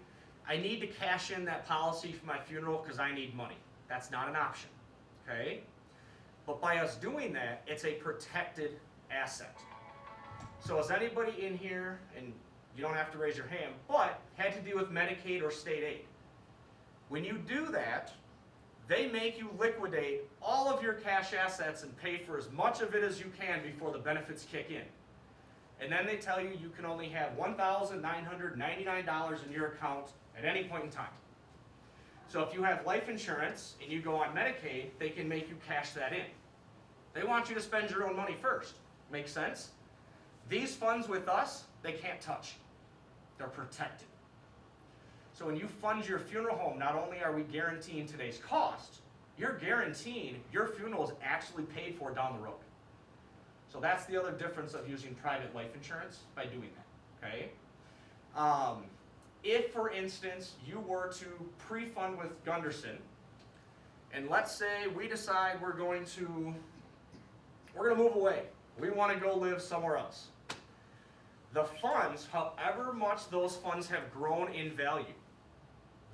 [SPEAKER 1] I need to cash in that policy for my funeral because I need money. That's not an option, okay? But by us doing that, it's a protected asset. So is anybody in here, and you don't have to raise your hand, but had to deal with Medicaid or state aid? When you do that, they make you liquidate all of your cash assets and pay for as much of it as you can before the benefits kick in. And then they tell you you can only have $1,999 in your account at any point in time. So if you have life insurance and you go on Medicaid, they can make you cash that in. They want you to spend your own money first. Make sense? These funds with us, they can't touch. They're protected. So when you fund your funeral home, not only are we guaranteeing today's cost, you're guaranteeing your funeral is actually paid for down the road. So that's the other difference of using private life insurance by doing that, okay? If, for instance, you were to pre-fund with Gunderson, and let's say we decide we're going to move away. We want to go live somewhere else. The funds, however much those funds have grown in value,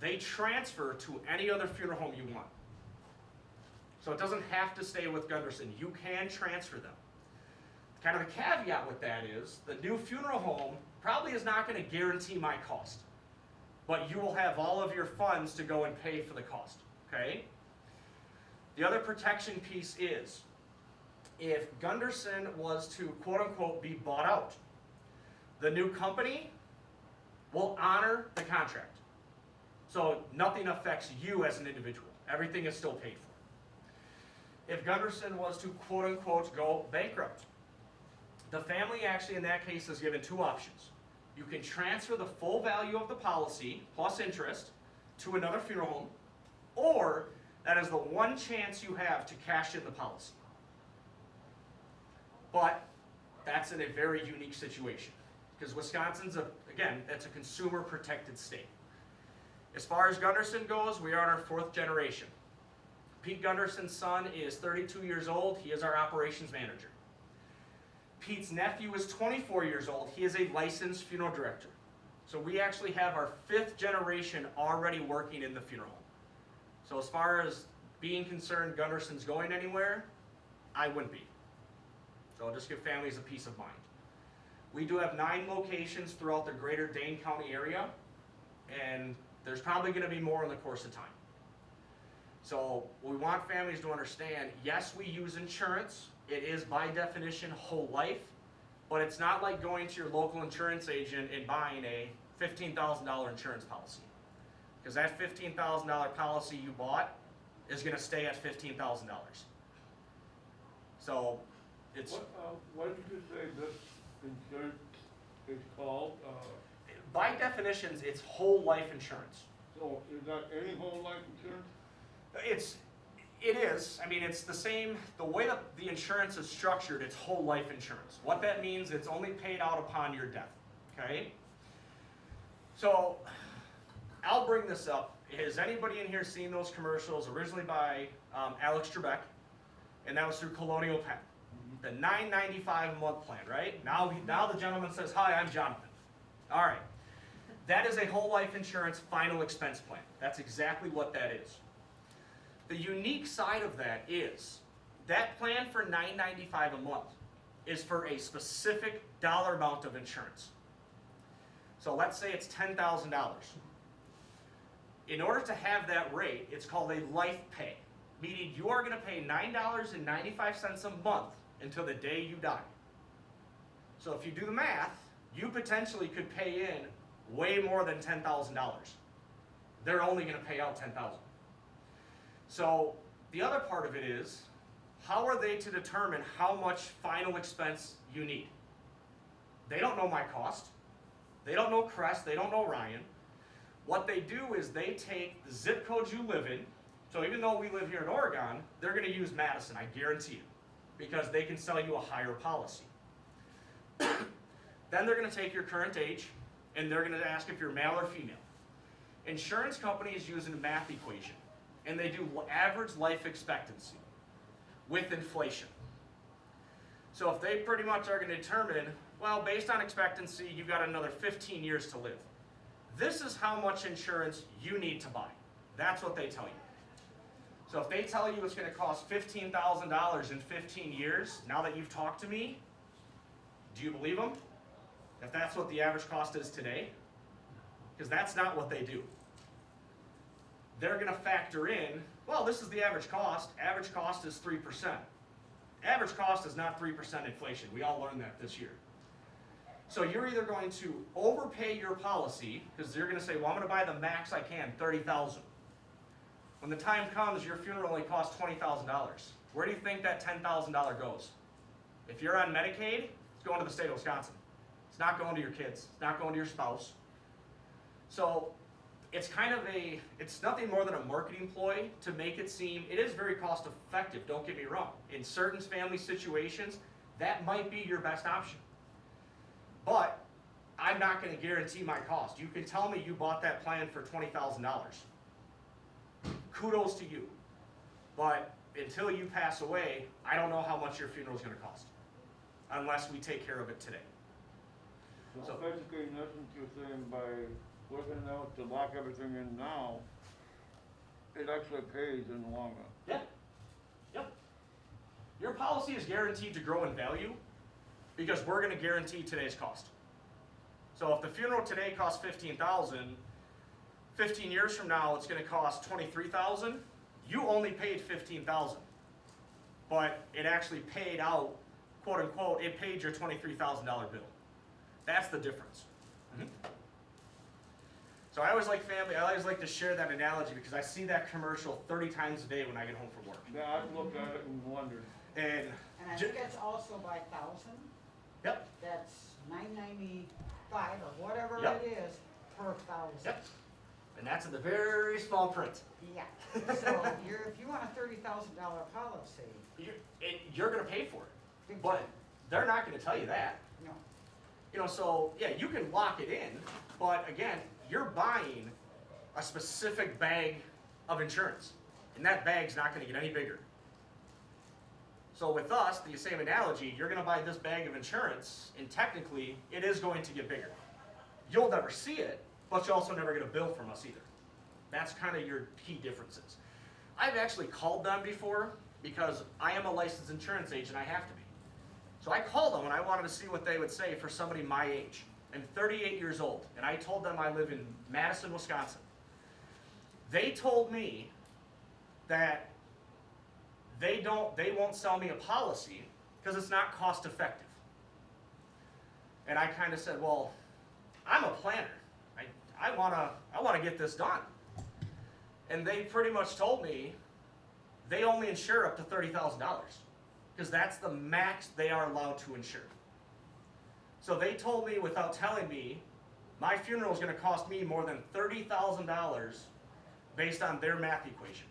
[SPEAKER 1] they transfer to any other funeral home you want. So it doesn't have to stay with Gunderson. You can transfer them. Kind of the caveat with that is the new funeral home probably is not going to guarantee my cost, but you will have all of your funds to go and pay for the cost, okay? The other protection piece is if Gunderson was to quote unquote be bought out, the new company will honor the contract. So nothing affects you as an individual. Everything is still paid for. If Gunderson was to quote unquote go bankrupt, the family actually in that case is given 2 options. You can transfer the full value of the policy plus interest to another funeral home, or That is the one chance you have to cash in the policy. But that's in a very unique situation, because Wisconsin's, again, that's a consumer protected state. As far as Gunderson goes, we are on our 4th generation. Pete Gunderson's son is 32 years old. He is our operations manager. Pete's nephew is 24 years old. He is a licensed funeral director. So we actually have our 5th generation already working in the funeral home. So as far as being concerned Gunderson's going anywhere, I wouldn't be. So I'll just give families a peace of mind. We do have 9 locations throughout the greater Dane County area, and there's probably going to be more in the course of time. So we want families to understand, yes, we use insurance. It is by definition whole life, but it's not like going to your local insurance agent and buying a $15,000 insurance policy. Because that $15,000 policy you bought is going to stay at $15,000. So it's...
[SPEAKER 4] What did you say this insurance is called?
[SPEAKER 1] By definitions, it's whole life insurance.
[SPEAKER 4] So is that any whole life insurance?
[SPEAKER 1] It is. I mean, it's the same, the way that the insurance is structured, it's whole life insurance. What that means, it's only paid out upon your death, okay? So, I'll bring this up. Has anybody in here seen those commercials originally by Alex Trebek? And that was through Colonial Penn. The $9.95 a month plan, right? Now the gentleman says, "Hi, I'm Jonathan." All right. That is a whole life insurance final expense plan. That's exactly what that is. The unique side of that is that plan for $9.95 a month is for a specific dollar amount of insurance. So let's say it's $10,000. In order to have that rate, it's called a life pay, meaning you are going to pay $9.95 a month until the day you die. So if you do the math, you potentially could pay in way more than $10,000. They're only going to pay out $10,000. So the other part of it is, how are they to determine how much final expense you need? They don't know my cost. They don't know Crest. They don't know Ryan. What they do is they take the zip codes you live in. So even though we live here in Oregon, they're going to use Madison, I guarantee you, because they can sell you a higher policy. Then they're going to take your current age, and they're going to ask if you're male or female. Insurance companies use a math equation, and they do average life expectancy with inflation. So if they pretty much are going to determine, well, based on expectancy, you've got another 15 years to live. This is how much insurance you need to buy. That's what they tell you. So if they tell you it's going to cost $15,000 in 15 years, now that you've talked to me, do you believe them? If that's what the average cost is today? Because that's not what they do. They're going to factor in, well, this is the average cost. Average cost is 3%. Average cost is not 3% inflation. We all learned that this year. So you're either going to overpay your policy, because you're going to say, well, I'm going to buy the max I can, $30,000. When the time comes, your funeral only costs $20,000. Where do you think that $10,000 goes? If you're on Medicaid, it's going to the state of Wisconsin. It's not going to your kids. It's not going to your spouse. So it's kind of it's nothing more than a marketing ploy to make it seem, it is very cost effective, don't get me wrong. In certain family situations, that might be your best option. But I'm not going to guarantee my cost. You can tell me you bought that plan for $20,000. Kudos to you. But until you pass away, I don't know how much your funeral is going to cost. Unless we take care of it today.
[SPEAKER 4] So basically, in essence, you're saying by working out to lock everything in now, it actually pays in the long run.
[SPEAKER 1] Yeah. Yep. Your policy is guaranteed to grow in value because we're going to guarantee today's cost. So if the funeral today costs $15,000, 15 years from now it's going to cost $23,000. You only paid $15,000, but it actually paid out, quote unquote, it paid your $23,000 bill. That's the difference. Mm-hmm. So I always like to share that analogy because I see that commercial 30 times a day when I get home from work.
[SPEAKER 4] Yeah, I've looked at it and wondered.
[SPEAKER 3] And I think it's also by thousand.
[SPEAKER 1] Yep.
[SPEAKER 3] That's $9.95 or whatever
[SPEAKER 1] Yep.
[SPEAKER 3] it is per thousand.
[SPEAKER 1] Yep. And that's in the very small print.
[SPEAKER 7] Yeah, so if you want a $30,000 policy,
[SPEAKER 1] You're gonna pay for it,
[SPEAKER 7] big
[SPEAKER 1] but
[SPEAKER 7] time.
[SPEAKER 1] they're not gonna tell you that.
[SPEAKER 7] No.
[SPEAKER 1] You know, so, yeah, you can lock it in, but again, you're buying a specific bag of insurance, and that bag's not gonna get any bigger. So with us, the same analogy, you're gonna buy this bag of insurance, and technically, it is going to get bigger. You'll never see it, but you'll also never get a bill from us either. That's kind of your key differences. I've actually called them before, because I am a licensed insurance agent, I have to be. So I called them and I wanted to see what they would say for somebody my age. I'm 38 years old, and I told them I live in Madison, Wisconsin. They told me that they won't sell me a policy because it's not cost effective. And I kind of said, well, I'm a planner. I wanna get this done. And they pretty much told me they only insure up to $30,000 because that's the max they are allowed to insure. So they told me without telling me, my funeral is going to cost me more than $30,000 based on their math equation,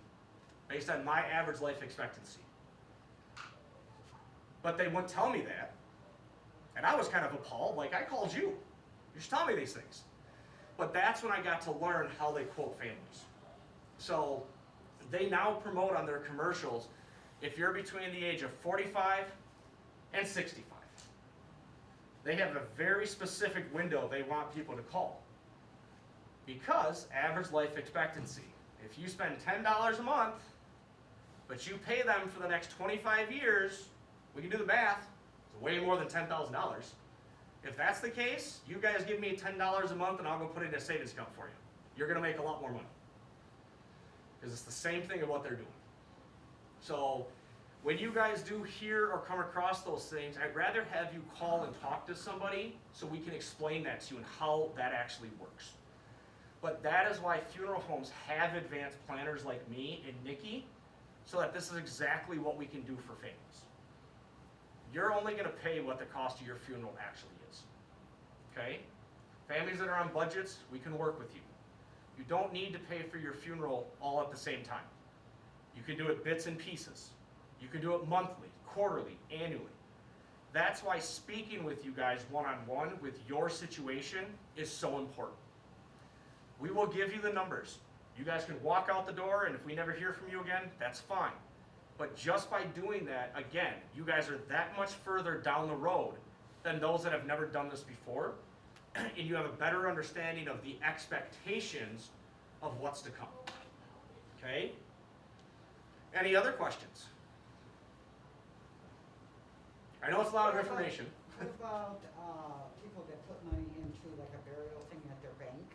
[SPEAKER 1] based on my average life expectancy. But they wouldn't tell me that, and I was kind of appalled, like, I called you. You should tell me these things. But that's when I got to learn how they quote families. So they now promote on their commercials, if you're between the age of 45 and 65. They have a very specific window they want people to call. Because average life expectancy, if you spend $10 a month, but you pay them for the next 25 years, we can do the math, it's way more than $10,000. If that's the case, you guys give me $10 a month and I'll go put it in a savings account for you. You're gonna make a lot more money. Because it's the same thing of what they're doing. So when you guys do hear or come across those things, I'd rather have you call and talk to somebody so we can explain that to you and how that actually works. But that is why funeral homes have advanced planners like me and Nikki, so that this is exactly what we can do for families. You're only going to pay what the cost of your funeral actually is. Okay? Families that are on budgets, we can work with you. You don't need to pay for your funeral all at the same time. You can do it bits and pieces. You can do it monthly, quarterly, annually. That's why speaking with you guys one-on-one with your situation is so important. We will give you the numbers. You guys can walk out the door, and if we never hear from you again, that's fine. But just by doing that, again, you guys are that much further down the road than those that have never done this before, and you have a better understanding of the expectations of what's to come. Okay? Any other questions? I know it's a lot of information.
[SPEAKER 7] What about people that put money into like a burial thing at their bank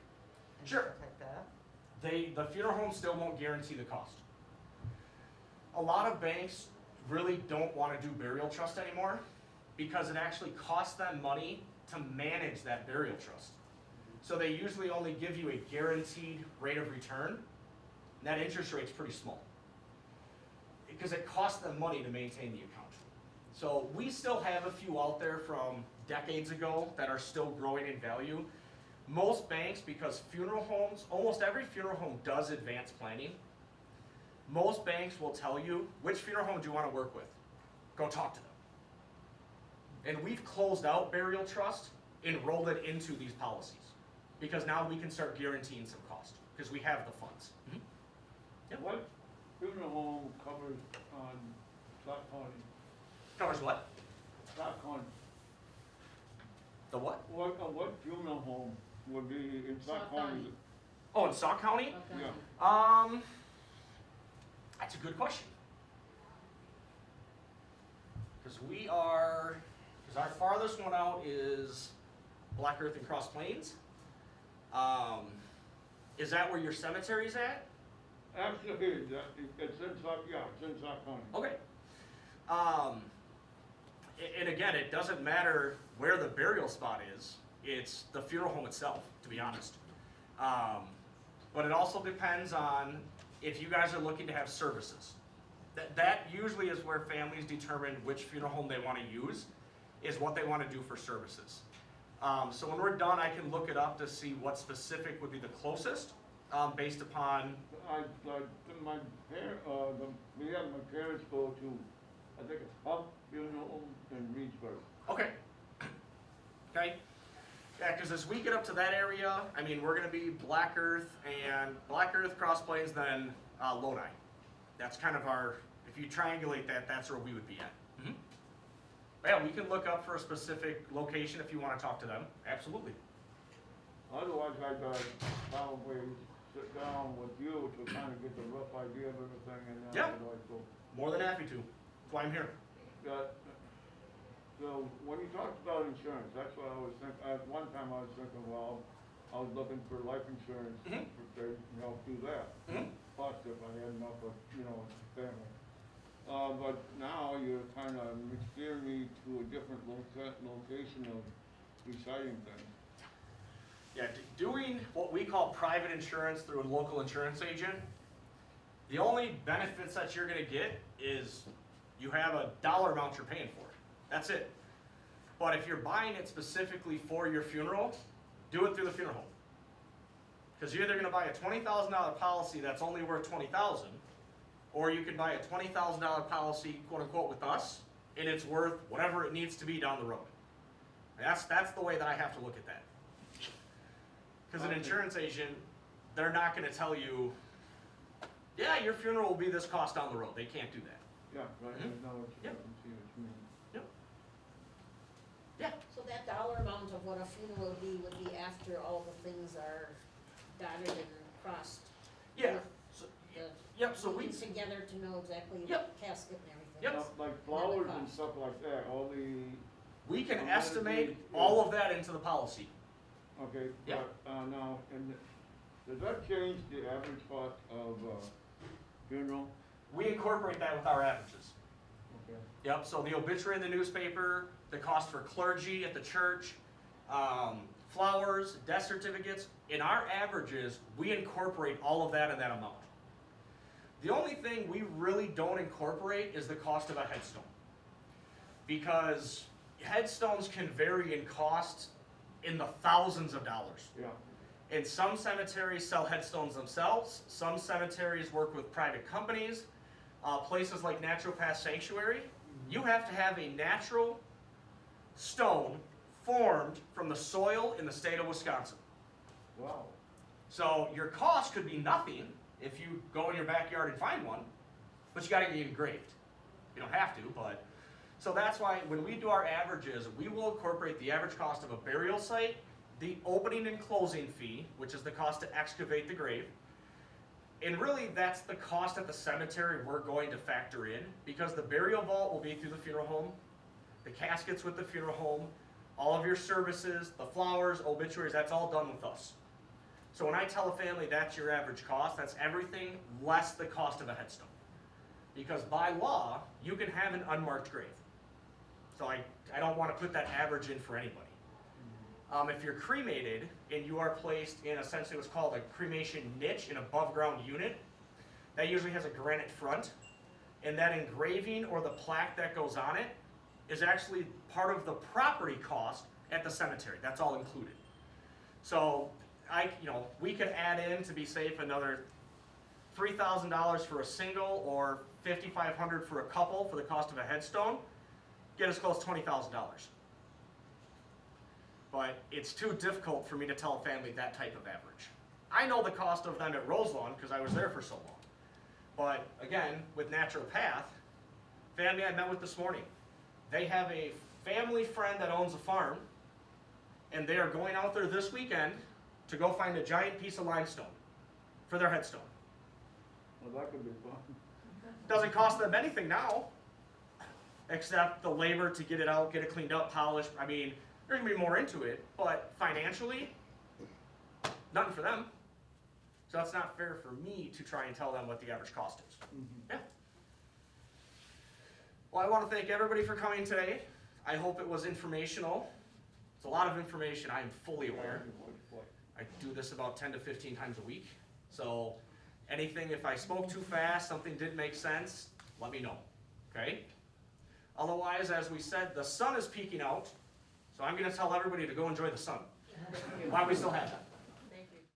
[SPEAKER 7] and
[SPEAKER 1] Sure.
[SPEAKER 7] stuff like that?
[SPEAKER 1] The funeral home still won't guarantee the cost. A lot of banks really don't want to do burial trust anymore because it actually costs them money to manage that burial trust. So they usually only give you a guaranteed rate of return, and that interest rate's pretty small because it costs them money to maintain the account. So we still have a few out there from decades ago that are still growing in value. Most banks, because funeral homes, almost every funeral home does advanced planning. Most banks will tell you, which funeral home do you want to work with? Go talk to them. And we've closed out burial trust and rolled it into these policies because now we can start guaranteeing some cost because we have the funds. Mm-hmm. Yep.
[SPEAKER 4] What funeral home covers on Scott County?
[SPEAKER 1] Covers what?
[SPEAKER 4] Scott County.
[SPEAKER 1] The what?
[SPEAKER 4] What funeral home would be in Scott County?
[SPEAKER 1] Oh, in Sauk County?
[SPEAKER 4] Yeah.
[SPEAKER 1] That's a good question. Because our farthest one out is Black Earth and Cross Plains. Is that where your cemetery's at?
[SPEAKER 4] Actually, it's in Scott, yeah, it's in Scott County.
[SPEAKER 1] Okay. And again, it doesn't matter where the burial spot is, it's the funeral home itself, to be honest. But it also depends on if you guys are looking to have services. That usually is where families determine which funeral home they want to use, is what they want to do for services. So when we're done, I can look it up to see what specific would be the closest. based upon,
[SPEAKER 4] My we had my parents go to, I think it's Hub Funeral Home in Reedsburg.
[SPEAKER 1] okay. Okay, yeah, because as we get up to that area, I mean, we're gonna be Black Earth, Cross Plains, then Lodi. That's kind of our, if you triangulate that, that's where we would be at. Yeah, we can look up for a specific location if you wanna talk to them, absolutely.
[SPEAKER 4] Otherwise, I'd probably sit down with you to kind of get the rough idea of everything and then
[SPEAKER 1] Yeah.
[SPEAKER 4] I'd like to.
[SPEAKER 1] More than happy to, that's why I'm here.
[SPEAKER 4] So when you talked about insurance, that's what I was thinking, at one time I was thinking, well, I was looking for life insurance,
[SPEAKER 1] Mhm.
[SPEAKER 4] to help do that. Plus if I had enough of, family. But now you're kind of steering me to a different location of reciting things.
[SPEAKER 1] Yeah, doing what we call private insurance through a local insurance agent, the only benefits that you're gonna get is you have a dollar amount you're paying for it. That's it. But if you're buying it specifically for your funeral, do it through the funeral home. Because you're either gonna buy a $20,000 policy that's only worth $20,000, or you can buy a $20,000 policy, quote unquote, with us, and it's worth whatever it needs to be down the road. And that's the way that I have to look at that. Because an insurance agent, they're not gonna tell you, yeah, your funeral will be this cost down the road. They can't do that.
[SPEAKER 4] Yeah, right, I know what you
[SPEAKER 1] Yep.
[SPEAKER 4] see what you mean.
[SPEAKER 1] Yeah.
[SPEAKER 3] So that dollar amount of what a funeral would be after all the things are dotted and crossed.
[SPEAKER 1] Yeah.
[SPEAKER 3] with
[SPEAKER 1] So,
[SPEAKER 3] the
[SPEAKER 1] yep, so we,
[SPEAKER 3] meetings together to know exactly the
[SPEAKER 1] Yep.
[SPEAKER 3] casket and everything.
[SPEAKER 1] Yep.
[SPEAKER 4] Now, like flowers and stuff like that, all the,
[SPEAKER 1] we can
[SPEAKER 4] Okay.
[SPEAKER 1] estimate
[SPEAKER 4] Yeah.
[SPEAKER 1] all of that into the policy.
[SPEAKER 4] okay,
[SPEAKER 1] Yeah.
[SPEAKER 4] but, now, and does that change the average cost of, funeral?
[SPEAKER 1] We incorporate that with our averages.
[SPEAKER 4] Okay.
[SPEAKER 1] Yep, so the obituary in the newspaper, the cost for clergy at the church, flowers, death certificates, in our averages, we incorporate all of that in that amount. The only thing we really don't incorporate is the cost of a headstone. Because headstones can vary in cost in the thousands of dollars.
[SPEAKER 4] Yeah,
[SPEAKER 1] And some cemeteries sell headstones themselves, some cemeteries work with private companies. Places like Naturopath Sanctuary, you have to have a natural stone formed from the soil in the state of Wisconsin.
[SPEAKER 4] wow.
[SPEAKER 1] So your cost could be nothing if you go in your backyard and find one, but you gotta get it engraved. You don't have to, but, so that's why when we do our averages, we will incorporate the average cost of a burial site, the opening and closing fee, which is the cost to excavate the grave. And really, that's the cost at the cemetery we're going to factor in, because the burial vault will be through the funeral home, the caskets with the funeral home, all of your services, the flowers, obituaries, that's all done with us. So when I tell a family that's your average cost, that's everything less the cost of a headstone. Because by law, you can have an unmarked grave. So I don't want to put that average in for anybody. If you're cremated and you are placed in essentially what's called a cremation niche, an above ground unit, that usually has a granite front, and that engraving or the plaque that goes on it is actually part of the property cost at the cemetery. That's all included. So we could add in, to be safe, another $3,000 for a single or $5,500 for a couple for the cost of a headstone, get us close to $20,000. But it's too difficult for me to tell a family that type of average. I know the cost of them at Roselawn because I was there for so long. But again, with Naturopath, family I met with this morning, they have a family friend that owns a farm, and they are going out there this weekend to go find a giant piece of limestone for their headstone.
[SPEAKER 4] Well, that could be fun.
[SPEAKER 1] Doesn't cost them anything now, except the labor to get it out, get it cleaned up, polished. I mean, there's gonna be more into it, but financially, nothing for them. So that's not fair for me to try and tell them what the average cost is. Yeah. Well, I want to thank everybody for coming today. I hope it was informational. It's a lot of information, I am fully aware. I do this about 10 to 15 times a week. So anything, if I spoke too fast, something didn't make sense, let me know, okay? Otherwise, as we said, the sun is peeking out, so I'm gonna tell everybody to go enjoy the sun while we still have it.